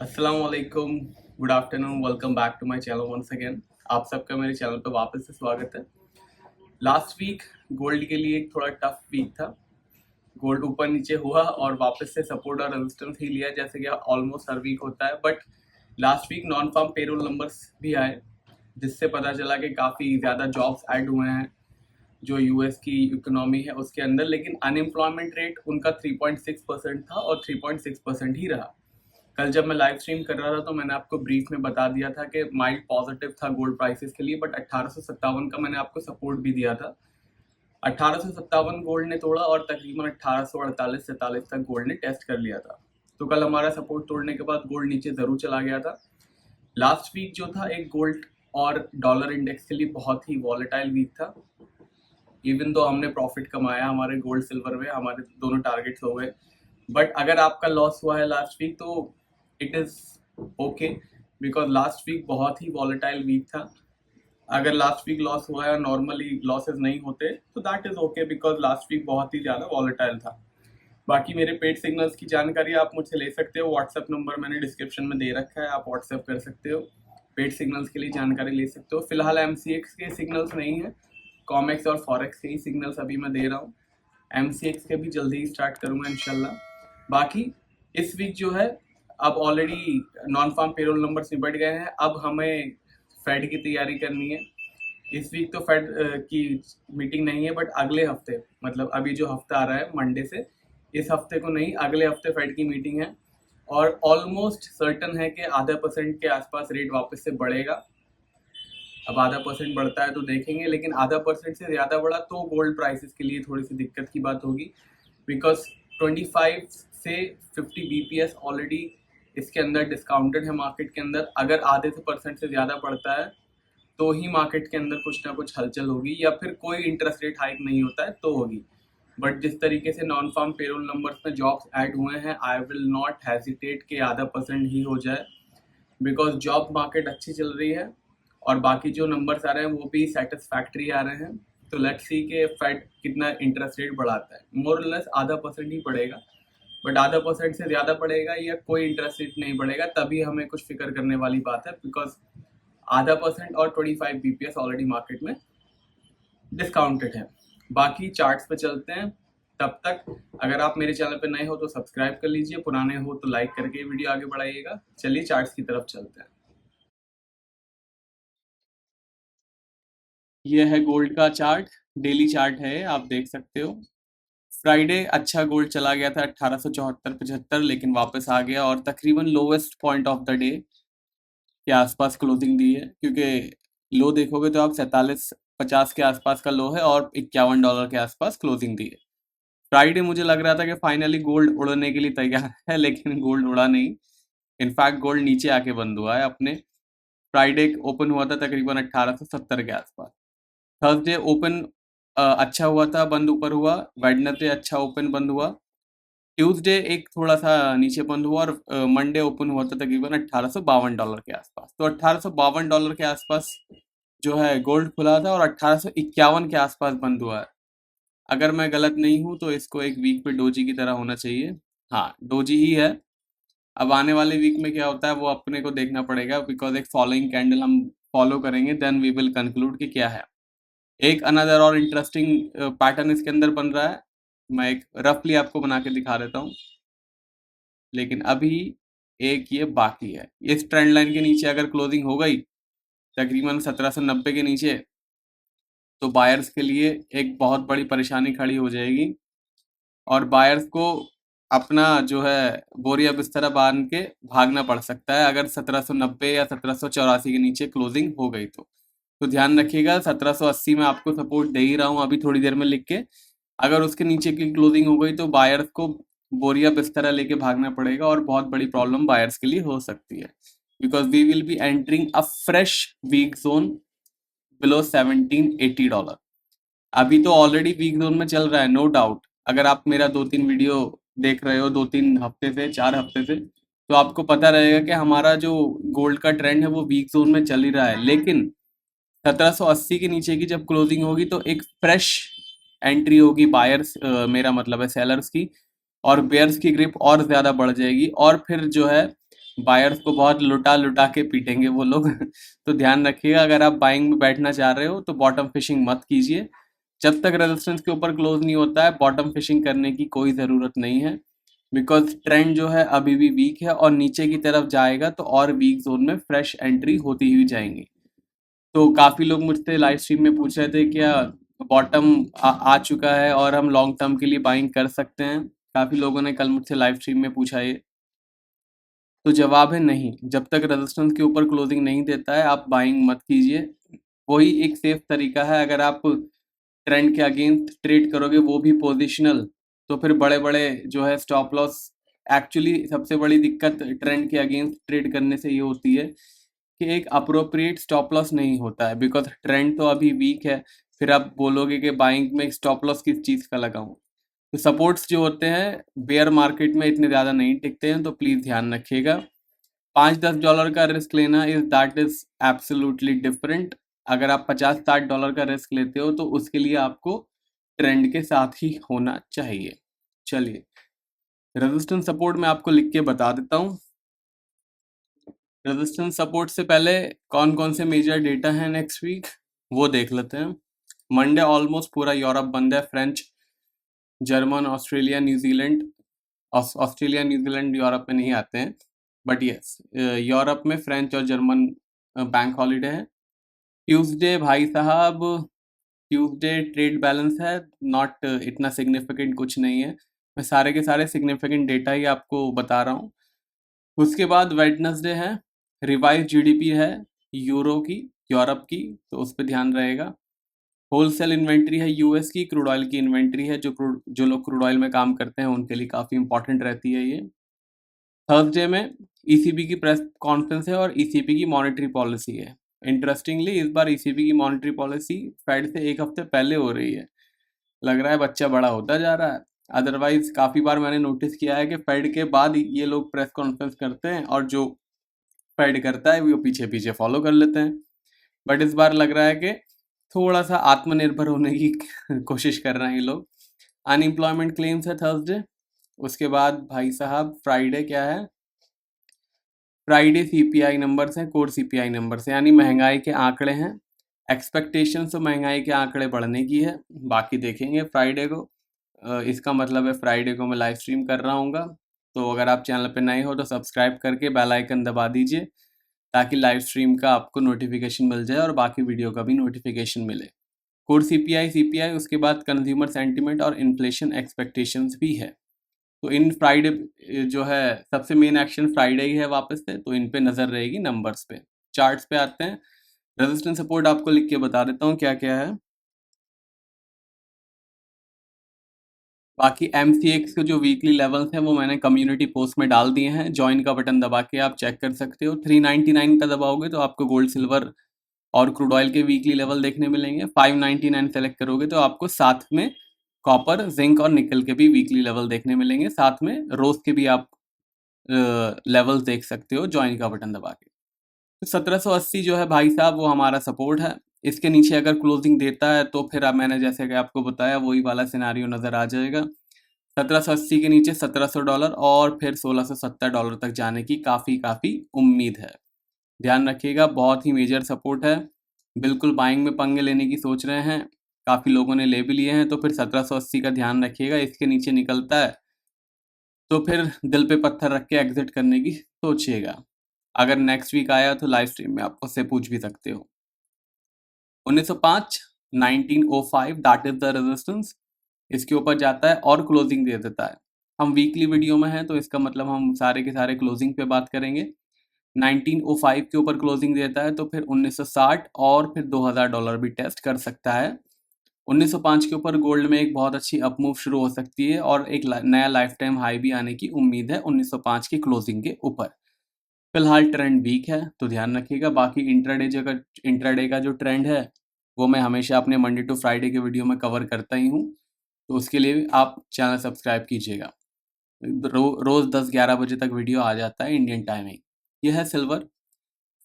अस्सलाम वालेकुम, good afternoon, welcome back to my channel once again. आप सबका मेरे चैनल पे वापस से स्वागत है। लास्ट वीक गोल्ड के लिए एक थोड़ा टफ वीक था। गोल्ड ऊपर नीचे हुआ और वापस से सपोर्ट और रेजिस्टेंस ही लिया, जैसे कि ऑलमोस्ट हर वीक होता है। But last week non farm payroll numbers भी आए, जिससे पता चला कि काफ़ी ज़्यादा जॉब्स ऐड हुए हैं जो यूएस की इकोनॉमी है उसके अंदर। लेकिन अनएम्प्लॉयमेंट रेट उनका 3.6% था और 3.6% ही रहा। कल जब मैं लाइव स्ट्रीम कर रहा था तो मैंने आपको ब्रीफ में बता दिया था कि माइल्ड पॉजिटिव था गोल्ड प्राइसेस के लिए, बट 1857 का मैंने आपको सपोर्ट भी दिया था। 1857 गोल्ड ने तोड़ा और तकरीबन 1848-47 तक गोल्ड ने टेस्ट कर लिया था। तो कल हमारा सपोर्ट तोड़ने के बाद गोल्ड नीचे ज़रूर चला गया था। लास्ट वीक जो था एक गोल्ड और डॉलर इंडेक्स के लिए बहुत ही वॉलेटाइल वीक था। इवन तो हमने प्रॉफिट कमाया, हमारे गोल्ड सिल्वर में हमारे दोनों टारगेट्स हो गए। बट अगर आपका लॉस हुआ है लास्ट वीक तो it is okay, because last week बहुत ही वॉलेटाइल वीक था। अगर लास्ट वीक लॉस हुआ है और नॉर्मली लॉसेस नहीं होते तो that is okay, because last week बहुत ही ज़्यादा वॉलेटाइल था। बाकी मेरे पेड सिग्नल्स की जानकारी आप मुझसे ले सकते हो। व्हाट्सएप नंबर मैंने डिस्क्रिप्शन में दे रखा है, आप व्हाट्सएप कर सकते हो, पेड सिग्नल्स के लिए जानकारी ले सकते हो। फिलहाल एमसीएक्स के सिग्नल्स नहीं है, कॉमेक्स और फॉरेक्स के ही सिग्नल्स अभी मैं दे रहा हूँ। एमसीएक्स के भी जल्दी ही स्टार्ट करूँगा इंशाल्लाह। बाकी इस वीक जो है, अब already non farm payroll numbers निपट गए हैं, अब हमें फेड की तैयारी करनी है। इस वीक तो फेड की मीटिंग नहीं है, बट अगले हफ्ते, मतलब अभी जो हफ्ता आ रहा है मंडे से, इस हफ्ते को नहीं अगले हफ्ते फेड की मीटिंग है। और ऑलमोस्ट सर्टन है कि ½ % के आसपास रेट वापस से बढ़ेगा। अब ½ % बढ़ता है तो देखेंगे, लेकिन ½% से ज़्यादा बढ़ा तो गोल्ड प्राइसेस के लिए थोड़ी सी दिक्कत की बात होगी, बिकॉज 25 से 50 बीपीएस ऑलरेडी इसके अंदर डिस्काउंटेड है मार्केट के अंदर। अगर ½ % से ज़्यादा बढ़ता है तो ही मार्केट के अंदर कुछ ना कुछ हलचल होगी, या फिर कोई इंटरेस्ट रेट हाइक नहीं होता है तो होगी। बट जिस तरीके से नॉन फार्म पेरोल नंबर्स में जॉब्स ऐड हुए हैं, आई विल नॉट हेजिटेट कि ½ % ही हो जाए, बिकॉज जॉब मार्केट अच्छी चल रही है और बाकी जो नंबर्स आ रहे हैं वो भी सेटिस्फैक्ट्री आ रहे हैं। तो लेट्स सी के फेड कितना इंटरेस्ट रेट बढ़ाता है। मोर लेस ½ % ही बढ़ेगा, बट ½ % से ज़्यादा बढ़ेगा या कोई इंटरेस्ट रेट नहीं बढ़ेगा तभी हमें कुछ फिक्र करने वाली बात है, बिकॉज ½ % और 25 बीपीएस ऑलरेडी मार्केट में डिस्काउंटेड है। बाकी चार्ट्स पे चलते हैं। तब तक अगर आप मेरे चैनल पे नए हो तो सब्सक्राइब कर लीजिए, पुराने हो तो लाइक करके वीडियो आगे बढ़ाइएगा। चलिए चार्ट्स की तरफ चलते हैं। ये है गोल्ड का चार्ट, डेली चार्ट है, आप देख सकते हो। फ्राइडे अच्छा गोल्ड चला गया था 1874-75, लेकिन वापस आ गया और तकरीबन lowest point of the day के आसपास क्लोजिंग दी है, क्योंकि लो देखोगे तो आप 47.50 के आसपास का लो है और $51 के आसपास क्लोजिंग दी है। फ्राइडे मुझे लग रहा था कि फाइनली गोल्ड उड़ने के लिए तैयार है, लेकिन गोल्ड उड़ा नहीं। इनफैक्ट गोल्ड नीचे आके बंद हुआ है अपने। फ्राइडे ओपन हुआ था तकरीबन 1870 के आसपास। थर्सडे ओपन अच्छा हुआ था, बंद ऊपर हुआ। वेडनेसडे अच्छा ओपन बंद हुआ। ट्यूसडे एक थोड़ा सा नीचे बंद हुआ और मंडे ओपन हुआ था तकरीबन $1852 के आसपास। तो $1852 के आसपास जो है गोल्ड खुला था और 1851 के आसपास बंद हुआ है। अगर मैं गलत नहीं हूँ तो इसको एक वीक पे डोजी की तरह होना चाहिए। हाँ, डोजी ही है। अब आने वाले वीक में क्या होता है वो अपने को देखना पड़ेगा, बिकॉज एक फॉलोइंग कैंडल हम फॉलो करेंगे, देन वी विल कंक्लूड कि क्या है। एक अनदर और इंटरेस्टिंग पैटर्न इसके अंदर बन रहा है, मैं एक रफली आपको बना के दिखा देता हूँ। लेकिन अभी एक ये बाकी है। इस ट्रेंड लाइन के नीचे अगर क्लोजिंग हो गई तकरीबन 1790 के नीचे, तो बायर्स के लिए एक बहुत बड़ी परेशानी खड़ी हो जाएगी और बायर्स को अपना जो है बोरिया बिस्तरा बांध के भागना पड़ सकता है अगर 1790 या 1784 के नीचे क्लोजिंग हो गई तो ध्यान रखिएगा 1780 में आपको सपोर्ट दे ही रहा हूँ अभी थोड़ी देर में लिख के। अगर उसके नीचे की क्लोजिंग हो गई तो बायर्स को बोरिया बिस्तरा लेके भागना पड़ेगा और बहुत बड़ी प्रॉब्लम बायर्स के लिए हो सकती है, because we will be entering a fresh week zone below $1780। अभी तो ऑलरेडी वीक जोन में चल रहा है, नो डाउट। अगर आप मेरा 2-3 वीडियो देख रहे हो 2-3 हफ्ते से, 4 हफ्ते से, तो आपको पता रहेगा कि हमारा जो गोल्ड का ट्रेंड है वो वीक जोन में चल ही रहा है। लेकिन 1780 के नीचे की जब क्लोजिंग होगी तो एक फ्रेश एंट्री होगी बायर्स, मेरा मतलब है सेलर्स की, और बेयर्स की ग्रिप और ज़्यादा बढ़ जाएगी और फिर जो है बायर्स को बहुत लुटा लुटा के पीटेंगे वो लोग। तो ध्यान रखिएगा, अगर आप बाइंग में बैठना चाह रहे हो तो बॉटम फिशिंग मत कीजिए। जब तक रेजिस्टेंस के ऊपर क्लोज नहीं होता है बॉटम फिशिंग करने की कोई ज़रूरत नहीं है, बिकॉज ट्रेंड जो है अभी भी वीक है और नीचे की तरफ जाएगा तो और वीक जोन में फ्रेश एंट्री होती हुई जाएंगी। तो काफ़ी लोग मुझसे लाइव स्ट्रीम में पूछ रहे थे क्या बॉटम आ चुका है और हम लॉन्ग टर्म के लिए बाइंग कर सकते हैं। काफ़ी लोगों ने कल मुझसे लाइव स्ट्रीम में पूछा ये। तो जवाब है नहीं, जब तक रेजिस्टेंस के ऊपर क्लोजिंग नहीं देता है आप बाइंग मत कीजिए। वही एक सेफ तरीका है, अगर आप ट्रेंड के अगेंस्ट ट्रेड करोगे वो भी पोजिशनल, तो फिर बड़े बड़े जो है स्टॉप लॉस। एक्चुअली सबसे बड़ी दिक्कत ट्रेंड के अगेंस्ट ट्रेड करने से ये होती है कि एक अप्रोप्रिएट स्टॉप लॉस नहीं होता है, बिकॉज ट्रेंड तो अभी वीक है। फिर आप बोलोगे कि बाइंग में स्टॉप लॉस किस चीज़ का लगाऊं। तो सपोर्ट्स जो होते हैं बेयर मार्केट में इतने ज़्यादा नहीं टिकते हैं, तो प्लीज़ ध्यान रखिएगा। $5-10 का रिस्क लेना इज एब्सोल्युटली डिफरेंट। अगर आप $50-60 का रिस्क लेते हो तो उसके लिए आपको ट्रेंड के साथ ही होना चाहिए। चलिए, रेजिस्टेंस सपोर्ट मैं आपको लिख के बता देता हूँ। रेजिस्टेंस सपोर्ट से पहले कौन कौन से मेजर डेटा हैं नेक्स्ट वीक वो देख लेते हैं। मंडे ऑलमोस्ट पूरा यूरोप बंद है, French, German, Australia, New Zealand. Australia New Zealand Europe में नहीं आते हैं, बट यस यूरोप में फ्रेंच और जर्मन बैंक हॉलीडे है। ट्यूसडे भाई साहब, ट्यूसडे ट्रेड बैलेंस है, नॉट इतना सिग्निफिकेंट कुछ नहीं है। मैं सारे के सारे सिग्निफिकेंट डेटा ही आपको बता रहा हूँ। उसके बाद वेडनेसडे है, रिवाइज जीडीपी है यूरो की, यूरोप की, तो उस पर ध्यान रहेगा। होलसेल इन्वेंट्री है यूएस की, क्रूड ऑयल की इन्वेंट्री है, जो लोग क्रूड ऑयल में काम करते हैं उनके लिए काफ़ी इंपॉर्टेंट रहती है ये। थर्सडे में ईसीबी की प्रेस कॉन्फ्रेंस है और ईसीबी की मॉनेटरी पॉलिसी है। इंटरेस्टिंगली इस बार ईसीबी की मॉनेटरी पॉलिसी फेड से एक हफ्ते पहले हो रही है। लग रहा है बच्चा बड़ा होता जा रहा है। अदरवाइज काफ़ी बार मैंने नोटिस किया है कि फेड के बाद ये लोग प्रेस कॉन्फ्रेंस करते हैं और जो फेड करता है वो पीछे पीछे फॉलो कर लेते हैं। बट इस बार लग रहा है कि थोड़ा सा आत्मनिर्भर होने की कोशिश कर रहे हैं ये लोग। अनएम्प्लॉयमेंट क्लेम्स है थर्सडे। उसके बाद भाई साहब फ्राइडे क्या है, फ्राइडे सीपीआई नंबर्स हैं, कोर सीपीआई नंबर्स हैं, यानी महंगाई के आंकड़े हैं। एक्सपेक्टेशन तो महंगाई के आंकड़े बढ़ने की है, बाकी देखेंगे फ्राइडे को। इसका मतलब है फ्राइडे को मैं लाइव स्ट्रीम कर रहा हूँ। तो अगर आप चैनल पे नए हो तो सब्सक्राइब करके बेल आइकन दबा दीजिए ताकि लाइव स्ट्रीम का आपको नोटिफिकेशन मिल जाए और बाकी वीडियो का भी नोटिफिकेशन मिले। कोर सीपीआई, उसके बाद कंज्यूमर सेंटिमेंट और इन्फ्लेशन एक्सपेक्टेशंस भी है। तो इन फ्राइडे जो है सबसे मेन एक्शन फ्राइडे ही है वापस से, तो इन पे नज़र रहेगी नंबर्स पे। चार्ट्स पे आते हैं, रेजिस्टेंस सपोर्ट आपको लिख के बता देता हूँ क्या क्या है। बाकी MCX के जो वीकली लेवल्स हैं वो मैंने कम्युनिटी पोस्ट में डाल दिए हैं, ज्वाइन का बटन दबा के आप चेक कर सकते हो। 399 का दबाओगे तो आपको गोल्ड, सिल्वर और क्रूड ऑयल के वीकली लेवल देखने मिलेंगे। 599 सेलेक्ट करोगे तो आपको साथ में कॉपर, जिंक और निकल के भी वीकली लेवल देखने मिलेंगे, साथ में रोज के भी आप लेवल्स देख सकते हो ज्वाइन का बटन दबा के। तो 1780 जो है भाई साहब वो हमारा सपोर्ट है। इसके नीचे अगर क्लोजिंग देता है तो फिर अब मैंने जैसे कि आपको बताया वही वाला सिनारियो नज़र आ जाएगा। 1780 के नीचे $1700 और फिर $1670 तक जाने की काफ़ी उम्मीद है। ध्यान रखिएगा, बहुत ही मेजर सपोर्ट है। बिल्कुल बाइंग में पंगे लेने की सोच रहे हैं, काफ़ी लोगों ने ले भी लिए हैं, तो फिर 1780 का ध्यान रखिएगा। इसके नीचे निकलता है तो फिर दिल पे पत्थर रख के एग्जिट करने की सोचिएगा। अगर नेक्स्ट वीक आया तो लाइव स्ट्रीम में आप उससे पूछ भी सकते हो। 1905, 1905 दैट इज द रेजिस्टेंस। इसके ऊपर जाता है और क्लोजिंग दे देता है। हम वीकली वीडियो में हैं तो इसका मतलब हम सारे के सारे क्लोजिंग पे बात करेंगे। 1905 के ऊपर क्लोजिंग देता है तो फिर 1960 और फिर $2000 भी टेस्ट कर सकता है। 1905 के ऊपर गोल्ड में एक बहुत अच्छी अपमूव शुरू हो सकती है और एक नया लाइफ टाइम हाई भी आने की उम्मीद है 1905 की क्लोजिंग के ऊपर। फिलहाल ट्रेंड वीक है तो ध्यान रखिएगा। बाकी इंट्राडे का जो ट्रेंड है वो मैं हमेशा अपने मंडे टू फ्राइडे के वीडियो में कवर करता ही हूँ, तो उसके लिए भी आप चैनल सब्सक्राइब कीजिएगा। रोज़ 10-11 बजे तक वीडियो आ जाता है इंडियन टाइमिंग। यह है सिल्वर।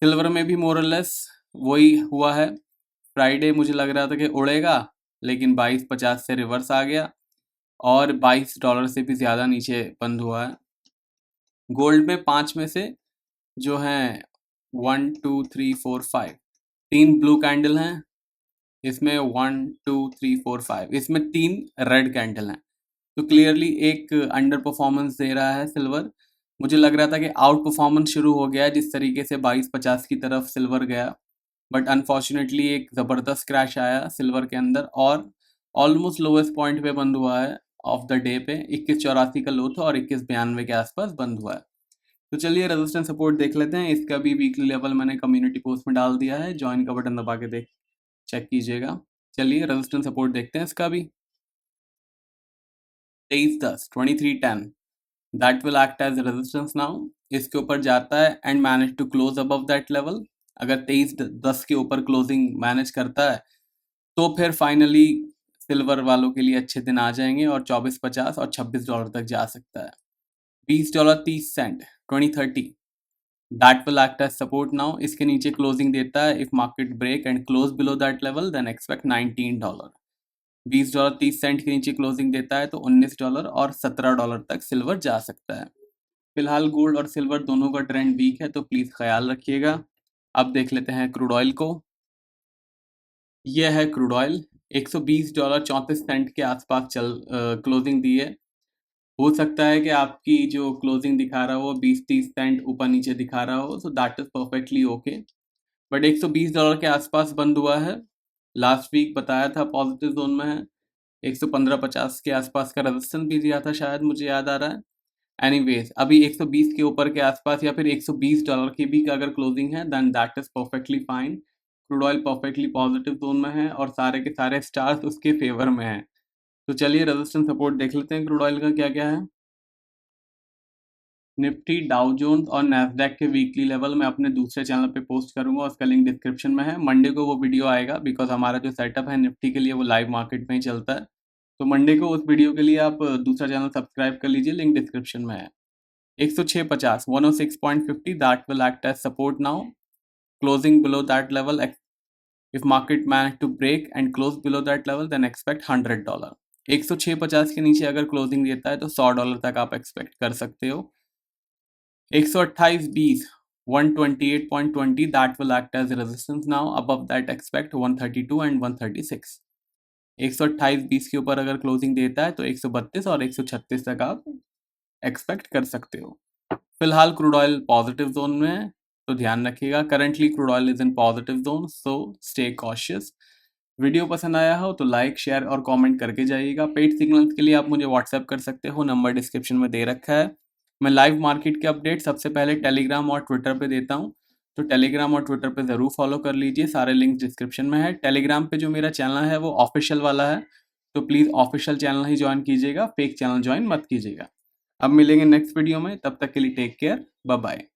सिल्वर में भी मोरलेस वही हुआ है। फ्राइडे मुझे लग रहा था कि उड़ेगा, लेकिन 2250 से रिवर्स आ गया और $22 से भी ज़्यादा नीचे बंद हुआ है। गोल्ड में 5 में से जो हैं 1 2 3 4 5, 3 ब्लू कैंडल हैं इसमें, 1 2 3 4 5, इसमें 3 रेड कैंडल हैं। तो क्लियरली एक अंडर परफॉर्मेंस दे रहा है सिल्वर। मुझे लग रहा था कि आउट परफॉर्मेंस शुरू हो गया है जिस तरीके से 2250 की तरफ सिल्वर गया, बट अनफॉर्चुनेटली एक ज़बरदस्त क्रैश आया सिल्वर के अंदर और ऑलमोस्ट लोवेस्ट पॉइंट पे बंद हुआ है ऑफ द डे पे। 2184 का लो था और 2192 के आसपास बंद हुआ है। तो चलिए रेजिस्टेंस सपोर्ट देख लेते हैं। इसका भी वीकली लेवल मैंने कम्युनिटी पोस्ट में डाल दिया है, ज्वाइन का बटन दबा के देख चेक कीजिएगा। चलिए रेजिस्टेंस सपोर्ट देखते हैं इसका भी। 2310 2310 that will act as resistance now. इसके ऊपर जाता है and manage to close above that level. अगर 2310 के ऊपर क्लोजिंग मैनेज करता है तो फिर फाइनली सिल्वर वालों के लिए अच्छे दिन आ जाएंगे और 2450 और $26 तक जा सकता है। $20.30 2030 that will act as support now. इसके नीचे क्लोजिंग देता है, if market break and close below that level then expect $19। $20.30 के नीचे क्लोजिंग देता है तो $19 और $17 तक सिल्वर जा सकता है। फिलहाल गोल्ड और सिल्वर दोनों का ट्रेंड वीक है तो प्लीज ख्याल रखिएगा। अब देख लेते हैं क्रूड ऑयल को। यह है क्रूड ऑयल, $120.34 के आसपास क्लोजिंग दी है। हो सकता है कि आपकी जो क्लोजिंग दिखा रहा हो 20-30 सेंट ऊपर नीचे दिखा रहा हो, so that is perfectly okay, but $120 के आसपास बंद हुआ है। लास्ट वीक बताया था पॉजिटिव जोन में है। 115.50 के आसपास का रेजिस्टेंस भी दिया था शायद, मुझे याद आ रहा है। एनीवेज अभी 120 के ऊपर के आसपास या फिर $120 की भी अगर क्लोजिंग है then that is perfectly fine. Crude oil perfectly positive zone में है और सारे के सारे स्टार्स उसके फेवर में हैं। तो चलिए रेजिस्टेंस सपोर्ट देख लेते हैं क्रूड ऑयल का क्या क्या है। निफ्टी, डाउ जोन्स और नैस्डैक के वीकली लेवल मैं अपने दूसरे चैनल पे पोस्ट करूंगा, उसका लिंक डिस्क्रिप्शन में है। मंडे को वो वीडियो आएगा बिकॉज हमारा जो सेटअप है निफ्टी के लिए वो लाइव मार्केट में ही चलता है। तो मंडे को उस वीडियो के लिए आप दूसरा चैनल सब्सक्राइब कर लीजिए, लिंक डिस्क्रिप्शन में है। 106.50 106.50 that will act as support now. Closing below that level, if market manage to break and close below that level then expect $100। 106.50 के नीचे अगर क्लोजिंग देता है तो $100 तक आप एक्सपेक्ट कर सकते हो। 128.20 128.20 that will act as resistance now, above that expect 132 and 136। 128.20 के ऊपर अगर क्लोजिंग देता है तो 132 और 136 तक आप एक्सपेक्ट कर सकते हो। फिलहाल क्रूड ऑयल पॉजिटिव जोन में है तो ध्यान रखिएगा। Currently crude oil is in positive zone, so stay cautious. Video पसंद आया हो तो लाइक शेयर और कमेंट करके जाइएगा। पेड सिग्नल्स के लिए आप मुझे व्हाट्सएप कर सकते हो, नंबर डिस्क्रिप्शन में दे रखा है। मैं लाइव मार्केट के अपडेट सबसे पहले टेलीग्राम और ट्विटर पे देता हूँ, तो टेलीग्राम और ट्विटर पे ज़रूर फॉलो कर लीजिए, सारे लिंक डिस्क्रिप्शन में है। टेलीग्राम पे जो मेरा चैनल है वो ऑफिशियल वाला है, तो please official channel he join कीजिएगा, फेक चैनल ज्वाइन मत कीजिएगा। अब मिलेंगे नेक्स्ट वीडियो में, तब तक के लिए टेक केयर, बाय बाय।